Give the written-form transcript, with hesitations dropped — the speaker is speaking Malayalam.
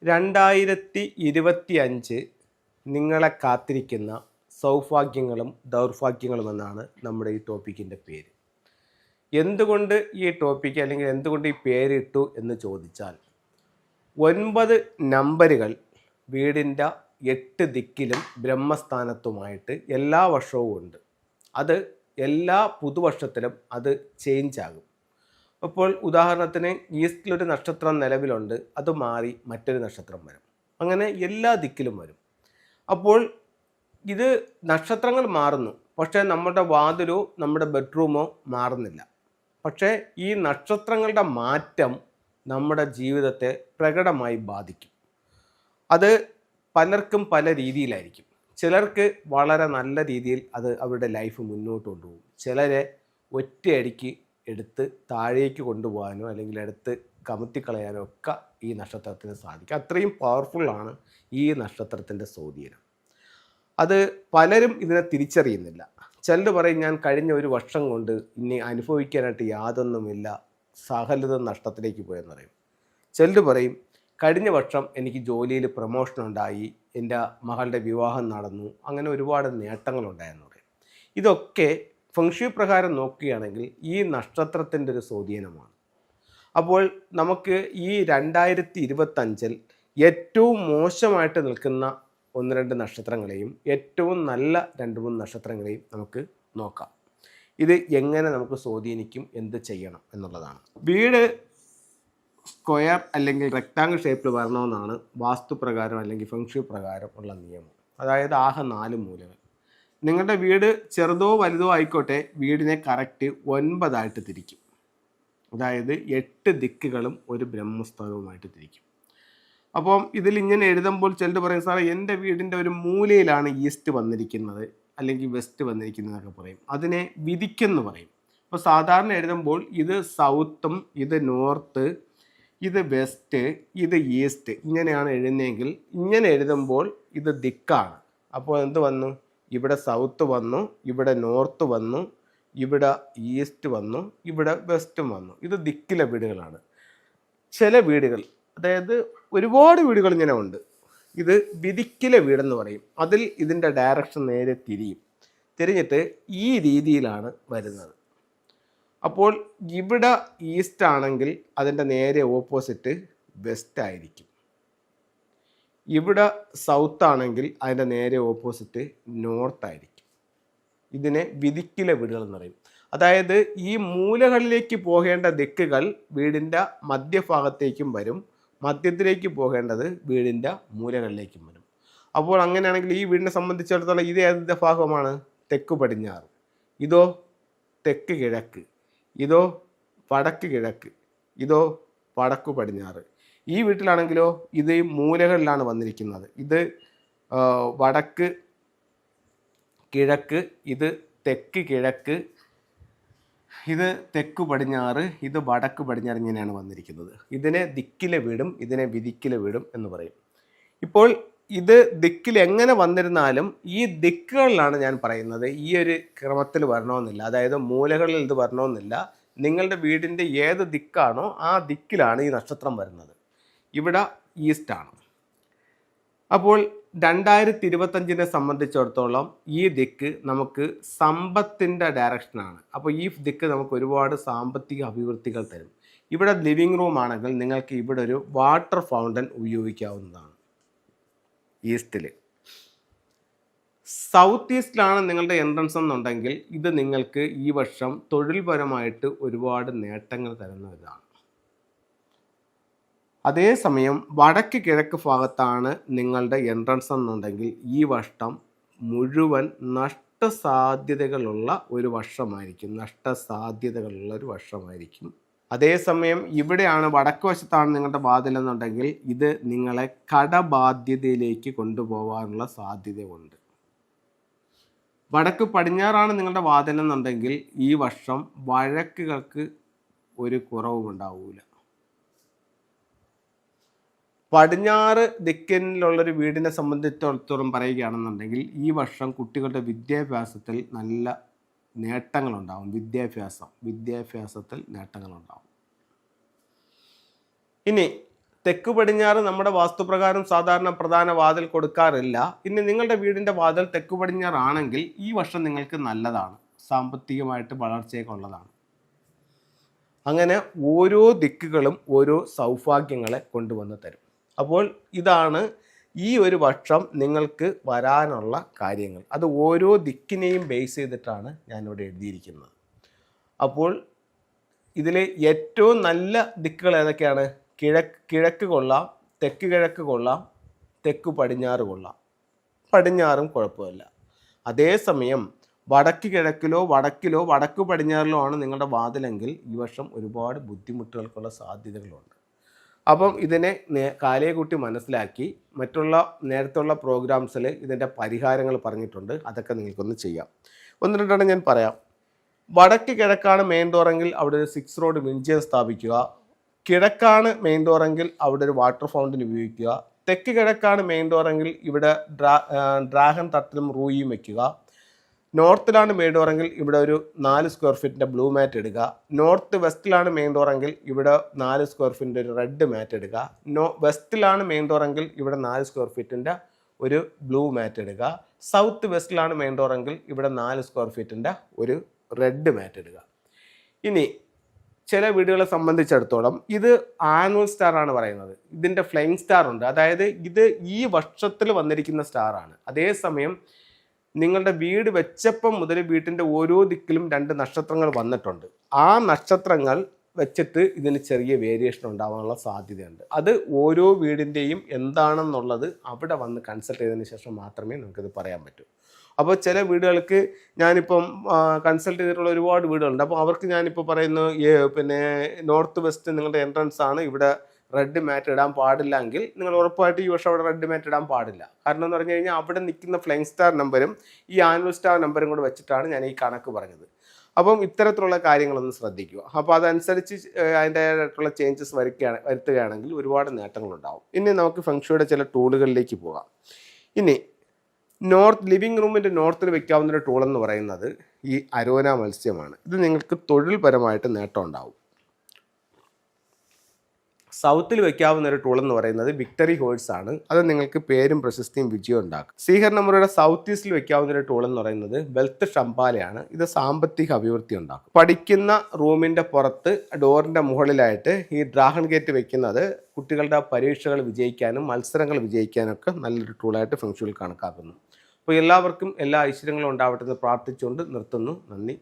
2025 നിങ്ങളെ കാത്തിരിക്കുന്ന സൗഭാഗ്യങ്ങളും ദൗർഭാഗ്യങ്ങളും എന്നാണ് നമ്മുടെ ഈ ടോപ്പിക്കിൻ്റെ പേര്. എന്തുകൊണ്ട് ഈ ടോപ്പിക്ക് അല്ലെങ്കിൽ എന്തുകൊണ്ട് ഈ പേരിട്ടു എന്ന് ചോദിച്ചാൽ, 9 നമ്പറുകൾ വീടിൻ്റെ 8 ദിക്കിലും ബ്രഹ്മസ്ഥാനത്തുമായിട്ട് എല്ലാ വർഷവും ഉണ്ട്. അത് എല്ലാ പുതുവർഷത്തിലും അത് ചേഞ്ച് ആകും. അപ്പോൾ ഉദാഹരണത്തിന് ഈസ്റ്റിലൊരു നക്ഷത്രം നിലവിലുണ്ട്, അത് മാറി മറ്റൊരു നക്ഷത്രം വരും. അങ്ങനെ എല്ലാ ദിക്കിലും വരും. അപ്പോൾ ഇത് നക്ഷത്രങ്ങൾ മാറുന്നു, പക്ഷേ നമ്മുടെ വാതിലോ നമ്മുടെ ബെഡ്റൂമോ മാറുന്നില്ല. പക്ഷേ ഈ നക്ഷത്രങ്ങളുടെ മാറ്റം നമ്മുടെ ജീവിതത്തെ പ്രകടമായി ബാധിക്കും. അത് പലർക്കും പല രീതിയിലായിരിക്കും. ചിലർക്ക് വളരെ നല്ല രീതിയിൽ അത് അവരുടെ ലൈഫ് മുന്നോട്ട് കൊണ്ടുപോകും. ചിലരെ ഒറ്റയടിക്ക് എടുത്ത് താഴേക്ക് കൊണ്ടുപോകാനോ അല്ലെങ്കിൽ എടുത്ത് കമത്തിക്കളയാനോ ഒക്കെ ഈ നക്ഷത്രത്തിന് സാധിക്കും. അത്രയും പവർഫുള്ളാണ് ഈ നക്ഷത്രത്തിൻ്റെ സ്വാധീനം. അത് പലരും ഇതിനെ തിരിച്ചറിയുന്നില്ല. ചിലർ പറയും, ഞാൻ കഴിഞ്ഞ ഒരു വർഷം കൊണ്ട് ഇനി അനുഭവിക്കാനായിട്ട് യാതൊന്നുമില്ല, സകലതും നഷ്ടത്തിലേക്ക് പോയെന്ന് പറയും. ചിലർ പറയും, കഴിഞ്ഞ വർഷം എനിക്ക് ജോലിയിൽ പ്രൊമോഷൻ ഉണ്ടായി, എൻ്റെ മകളുടെ വിവാഹം നടന്നു, അങ്ങനെ ഒരുപാട് നേട്ടങ്ങളുണ്ടായെന്ന് പറയും. ഇതൊക്കെ ഫെങ്ഷി പ്രകാരം നോക്കുകയാണെങ്കിൽ ഈ നക്ഷത്രത്തിൻ്റെ ഒരു സ്വാധീനമാണ്. അപ്പോൾ നമുക്ക് ഈ 2025 ഏറ്റവും മോശമായിട്ട് നിൽക്കുന്ന 1-2 നക്ഷത്രങ്ങളെയും ഏറ്റവും നല്ല 2-3 നക്ഷത്രങ്ങളെയും നമുക്ക് നോക്കാം. ഇത് എങ്ങനെ നമുക്ക് സ്വാധീനിക്കും, എന്ത് ചെയ്യണം എന്നുള്ളതാണ്. വീട് സ്ക്വയർ അല്ലെങ്കിൽ റെക്റ്റാങ്കിൾ ഷേപ്പിൽ വരണമെന്നാണ് വാസ്തുപ്രകാരം അല്ലെങ്കിൽ ഫെങ്ഷി പ്രകാരം ഉള്ള നിയമം. അതായത് ആകെ 4 മൂലകൾ. നിങ്ങളുടെ വീട് ചെറുതോ വലുതോ ആയിക്കോട്ടെ, വീടിനെ കറക്റ്റ് 9 ആയിട്ട് തിരിക്കും. അതായത് 8 ദിക്കുകളും ഒരു ബ്രഹ്മസ്ഥാനവുമായിട്ട് തിരിക്കും. അപ്പം ഇതിൽ ഇങ്ങനെ എഴുതുമ്പോൾ ചിലർ പറയും, സാറേ എൻ്റെ വീടിൻ്റെ ഒരു മൂലയിലാണ് ഈസ്റ്റ് വന്നിരിക്കുന്നത് അല്ലെങ്കിൽ വെസ്റ്റ് വന്നിരിക്കുന്നതൊക്കെ പറയും. അതിനെ വിധിക്കെന്ന് പറയും. അപ്പോൾ സാധാരണ എഴുതുമ്പോൾ ഇത് സൗത്തും ഇത് നോർത്ത്, ഇത് വെസ്റ്റ്, ഇത് ഈസ്റ്റ്, ഇങ്ങനെയാണ് എഴുതുന്നതെങ്കിൽ ഇങ്ങനെ എഴുതുമ്പോൾ ഇത് ദിക്കാണ്. അപ്പോൾ എന്ത് വന്നു? ഇവിടെ സൗത്ത് വന്നു, ഇവിടെ നോർത്ത് വന്നു, ഇവിടെ ഈസ്റ്റ് വന്നു, ഇവിടെ വെസ്റ്റും വന്നു. ഇത് ദിക്കിലെ വീടുകളാണ്. ചില വീടുകൾ, അതായത് ഒരുപാട് വീടുകൾ ഇങ്ങനെ ഉണ്ട്, ഇത് വിധിക്കിലെ വീടെന്ന് പറയും. അതിൽ ഇതിൻ്റെ ഡയറക്ഷൻ നേരെ തിരിഞ്ഞിട്ട് ഈ രീതിയിലാണ് വരുന്നത്. അപ്പോൾ ഇവിടെ ഈസ്റ്റ് ആണെങ്കിൽ അതിൻ്റെ നേരെ ഓപ്പോസിറ്റ് വെസ്റ്റ് ആയിരിക്കും. ഇവിടെ സൗത്ത് ആണെങ്കിൽ അതിൻ്റെ നേരെ ഓപ്പോസിറ്റ് നോർത്ത് ആയിരിക്കും. ഇതിനെ വിധിക്കിലെ വീടുകൾ എന്ന് പറയും. അതായത് ഈ മൂലകളിലേക്ക് പോകേണ്ട ദിക്കുകൾ വീടിൻ്റെ മധ്യഭാഗത്തേക്കും വരും, മധ്യത്തിലേക്ക് പോകേണ്ടത് വീടിൻ്റെ മൂലകളിലേക്കും വരും. അപ്പോൾ അങ്ങനെയാണെങ്കിൽ ഈ വീടിനെ സംബന്ധിച്ചിടത്തോളം ഇത് ഏതിൻ്റെ ഭാഗമാണ്? തെക്ക് പടിഞ്ഞാറ്. ഇതോ തെക്ക് കിഴക്ക്. ഇതോ വടക്ക് കിഴക്ക്. ഇതോ വടക്ക് പടിഞ്ഞാറ്. ഈ വീട്ടിലാണെങ്കിലോ ഇത് മൂലകളിലാണ് വന്നിരിക്കുന്നത്. ഇത് വടക്ക് കിഴക്ക്, ഇത് തെക്ക് കിഴക്ക്, ഇത് തെക്ക് പടിഞ്ഞാറ്, ഇത് വടക്ക് പടിഞ്ഞാറ്, ഇങ്ങനെയാണ് വന്നിരിക്കുന്നത്. ഇതിനെ ദിക്കിലെ വീടും ഇതിനെ വിധിക്കിലെ വീടും എന്ന് പറയും. ഇപ്പോൾ ഇത് ദിക്കിൽ എങ്ങനെ വന്നിരുന്നാലും ഈ ദിക്കുകളിലാണ് ഞാൻ പറയുന്നത്. ഈ ഒരു ക്രമത്തിൽ വരണമെന്നില്ല, അതായത് മൂലകളിൽ ഇത് വരണമെന്നില്ല. നിങ്ങളുടെ വീടിൻ്റെ ഏത് ദിക്കാണോ ആ ദിക്കിലാണ് ഈ നക്ഷത്രം വരുന്നത്. ഇവിടെ ഈസ്റ്റാണ്. അപ്പോൾ 2025 സംബന്ധിച്ചിടത്തോളം ഈ ദിക്ക് നമുക്ക് സമ്പത്തിൻ്റെ ഡയറക്ഷനാണ്. അപ്പോൾ ഈ ദിക്ക് നമുക്ക് ഒരുപാട് സാമ്പത്തിക അഭിവൃദ്ധികൾ തരും. ഇവിടെ ലിവിങ് റൂം ആണെങ്കിൽ നിങ്ങൾക്ക് ഇവിടെ ഒരു വാട്ടർ ഫൗണ്ടൻ ഉപയോഗിക്കാവുന്നതാണ്. ഈസ്റ്റിൽ. സൗത്ത് ഈസ്റ്റിലാണ് നിങ്ങളുടെ എൻട്രൻസ് എന്നുണ്ടെങ്കിൽ ഇത് നിങ്ങൾക്ക് ഈ വർഷം തൊഴിൽപരമായിട്ട് ഒരുപാട് നേട്ടങ്ങൾ തരുന്ന ഇതാണ്. അതേസമയം വടക്ക് കിഴക്ക് ഭാഗത്താണ് നിങ്ങളുടെ എൻട്രൻസ് എന്നുണ്ടെങ്കിൽ ഈ വർഷം മുഴുവൻ നഷ്ടസാധ്യതകളുള്ള ഒരു വർഷമായിരിക്കും. അതേസമയം ഇവിടെയാണ് വടക്ക് വശത്താണ് നിങ്ങളുടെ വാതിലെന്നുണ്ടെങ്കിൽ ഇത് നിങ്ങളെ കടബാധ്യതയിലേക്ക് കൊണ്ടുപോകാനുള്ള സാധ്യതയുണ്ട്. വടക്ക് പടിഞ്ഞാറാണ് നിങ്ങളുടെ വാതിലെന്നുണ്ടെങ്കിൽ ഈ വർഷം വഴക്കുകൾക്ക് ഒരു കുറവും ഉണ്ടാവില്ല. പടിഞ്ഞാറ് ദിക്കിലുള്ളൊരു വീടിനെ സംബന്ധിച്ചിടത്തോളം പറയുകയാണെന്നുണ്ടെങ്കിൽ ഈ വർഷം കുട്ടികളുടെ വിദ്യാഭ്യാസത്തിൽ നല്ല നേട്ടങ്ങളുണ്ടാവും. വിദ്യാഭ്യാസത്തിൽ നേട്ടങ്ങളുണ്ടാവും. ഇനി തെക്ക് പടിഞ്ഞാറ് നമ്മുടെ വാസ്തുപ്രകാരം സാധാരണ പ്രധാന വാതിൽ കൊടുക്കാറില്ല. ഇനി നിങ്ങളുടെ വീടിൻ്റെ വാതിൽ തെക്ക് പടിഞ്ഞാറാണെങ്കിൽ ഈ വർഷം നിങ്ങൾക്ക് നല്ലതാണ്, സാമ്പത്തികമായിട്ട് വളർച്ചയൊക്കെ ഉള്ളതാണ്. അങ്ങനെ ഓരോ ദിക്കുകളും ഓരോ സൗഭാഗ്യങ്ങളെ കൊണ്ടുവന്ന് തരും. അപ്പോൾ ഇതാണ് ഈ ഒരു വർഷം നിങ്ങൾക്ക് വരാനുള്ള കാര്യങ്ങൾ. അത് ഓരോ ദിക്കിനെയും ബേസ് ചെയ്തിട്ടാണ് ഞാനിവിടെ എഴുതിയിരിക്കുന്നത്. അപ്പോൾ ഇതിൽ ഏറ്റവും നല്ല ദിക്കുകൾ ഏതൊക്കെയാണ്? കിഴക്ക് കൊള്ളാം, തെക്ക് കിഴക്ക് കൊള്ളാം, തെക്ക് പടിഞ്ഞാറ് കൊള്ളാം. പടിഞ്ഞാറും കുഴപ്പമില്ല. അതേസമയം വടക്ക് കിഴക്കിലോ വടക്ക് പടിഞ്ഞാറിലോ ആണ് നിങ്ങളുടെ വാതിലെങ്കിൽ ഈ വർഷം ഒരുപാട് ബുദ്ധിമുട്ടുകൾക്കുള്ള സാധ്യതകളുണ്ട്. അപ്പം ഇതിനെ കാലയെ കൂട്ടി മനസ്സിലാക്കി മറ്റുള്ള നേരത്തുള്ള പ്രോഗ്രാംസിൽ ഇതിൻ്റെ പരിഹാരങ്ങൾ പറഞ്ഞിട്ടുണ്ട്. അതൊക്കെ നിങ്ങൾക്കൊന്ന് ചെയ്യാം. ഒന്ന് രണ്ടെണ്ണം ഞാൻ പറയാം. വടക്ക് കിഴക്കാണ് മെയിൻ ഡോറെങ്കിൽ അവിടെ ഒരു 6 റോഡ് വിഞ്ചയം സ്ഥാപിക്കുക. കിഴക്കാണ് മെയിൻ ഡോറെങ്കിൽ അവിടെ ഒരു വാട്ടർ ഫൗണ്ടൻ ഉപയോഗിക്കുക. തെക്ക് കിഴക്കാണ് മെയിൻ ഡോറെങ്കിൽ ഇവിടെ ഡ്രാഗൺ തട്ടലും റൂയിയും വയ്ക്കുക. നോർത്തിലാണ് മെയിൻ ഡോറെങ്കിൽ ഇവിടെ ഒരു 4 സ്ക്വയർ ഫീറ്റിൻ്റെ ബ്ലൂ മാറ്റ് എടുക്കുക. നോർത്ത് വെസ്റ്റിലാണ് മെയിൻ ഡോറെങ്കിൽ ഇവിടെ 4 സ്ക്വയർ ഫീറ്റിൻ്റെ ഒരു റെഡ് മാറ്റ് എടുക്കുക. വെസ്റ്റിലാണ് മെയിൻ ഡോറെങ്കിൽ ഇവിടെ 4 സ്ക്വയർ ഫീറ്റിൻ്റെ ഒരു ബ്ലൂ മാറ്റ് എടുക്കുക. സൗത്ത് വെസ്റ്റിലാണ് മെയിൻ ഡോറെങ്കിൽ ഇവിടെ 4 സ്ക്വയർ ഫീറ്റിൻ്റെ ഒരു റെഡ് മാറ്റ് എടുക്കുക. ഇനി ചില വീടുകളെ സംബന്ധിച്ചിടത്തോളം ഇത് ആനുവൽ സ്റ്റാർ ആണ് പറയുന്നത്. ഇതിൻ്റെ ഫ്ലൈയിങ് സ്റ്റാർ ഉണ്ട്. അതായത് ഇത് ഈ വർഷത്തിൽ വന്നിരിക്കുന്ന സ്റ്റാറാണ്. അതേസമയം നിങ്ങളുടെ വീട് വെച്ചപ്പം മുതൽ വീട്ടിൻ്റെ ഓരോ ദിക്കിലും 2 നക്ഷത്രങ്ങൾ വന്നിട്ടുണ്ട്. ആ നക്ഷത്രങ്ങൾ വെച്ചിട്ട് ഇതിന് ചെറിയ വേരിയേഷൻ ഉണ്ടാവാനുള്ള സാധ്യതയുണ്ട്. അത് ഓരോ വീടിൻ്റെയും എന്താണെന്നുള്ളത് അവിടെ വന്ന് കൺസൾട്ട് ചെയ്തതിന് ശേഷം മാത്രമേ നമുക്കിത് പറയാൻ പറ്റൂ. അപ്പോൾ ചില വീടുകൾക്ക് ഞാനിപ്പം കൺസൾട്ട് ചെയ്തിട്ടുള്ള ഒരുപാട് വീടുകളുണ്ട്. അപ്പോൾ അവർക്ക് ഞാനിപ്പോൾ പറയുന്നു പിന്നെ നോർത്ത് വെസ്റ്റ് നിങ്ങളുടെ എൻട്രൻസ് ആണ്, ഇവിടെ റെഡ് മാറ്റ് ഇടാൻ പാടില്ല എങ്കിൽ നിങ്ങൾ ഉറപ്പായിട്ട് ഈ വർഷം അവിടെ റെഡ് മാറ്റ് ഇടാൻ പാടില്ല. കാരണം എന്ന് പറഞ്ഞു കഴിഞ്ഞാൽ അവിടെ നിൽക്കുന്ന ഫ്ലൈയിങ് സ്റ്റാർ നമ്പരും ഈ ആനുവൽ സ്റ്റാർ നമ്പരും കൂടെ വെച്ചിട്ടാണ് ഞാൻ ഈ കണക്ക് പറഞ്ഞത്. അപ്പം ഇത്തരത്തിലുള്ള കാര്യങ്ങളൊന്ന് ശ്രദ്ധിക്കുക. അപ്പോൾ അതനുസരിച്ച് അതിൻ്റെതായിട്ടുള്ള ചേഞ്ചസ് വരുത്തുകയാണെങ്കിൽ ഒരുപാട് നേട്ടങ്ങളുണ്ടാവും. ഇനി നമുക്ക് ഫെങ്ഷുയുടെ ചില ടൂളുകളിലേക്ക് പോകാം. ഇനി ലിവിങ് റൂമിൻ്റെ നോർത്തിൽ വെക്കാവുന്ന ഒരു ടൂൾ എന്ന് പറയുന്നത് ഈ അരോന മത്സ്യമാണ്. ഇത് നിങ്ങൾക്ക് തൊഴിൽപരമായിട്ട് നേട്ടം ഉണ്ടാവും. സൗത്തിൽ വെക്കാവുന്ന ഒരു ടൂൾ എന്ന് പറയുന്നത് വിക്ടറി ഹോഴ്സ് ആണ്. അത് നിങ്ങൾക്ക് പേരും പ്രശസ്തിയും വിജയവും ഉണ്ടാക്കും. ശ്രീഹരിനമുറയുടെ സൗത്ത് ഈസ്റ്റിൽ വെക്കാവുന്ന ഒരു ടൂൾ എന്ന് പറയുന്നത് വെൽത്ത് ഷംപാലയാണ്. ഇത് സാമ്പത്തിക അഭിവൃദ്ധി ഉണ്ടാക്കും. പഠിക്കുന്ന റൂമിൻ്റെ പുറത്ത് ഡോറിൻ്റെ മുകളിലായിട്ട് ഈ ഡ്രാഗൺ ഗേറ്റ് വെക്കുന്നത് കുട്ടികളുടെ പരീക്ഷകൾ വിജയിക്കാനും മത്സരങ്ങൾ വിജയിക്കാനും ഒക്കെ നല്ലൊരു ടൂളായിട്ട് ഫെങ്ഷുയിൽ കണക്കാക്കുന്നു. അപ്പോൾ എല്ലാവർക്കും എല്ലാ ഐശ്വര്യങ്ങളും ഉണ്ടാവട്ടെ എന്ന് പ്രാർത്ഥിച്ചുകൊണ്ട് നിർത്തുന്നു. നന്ദി.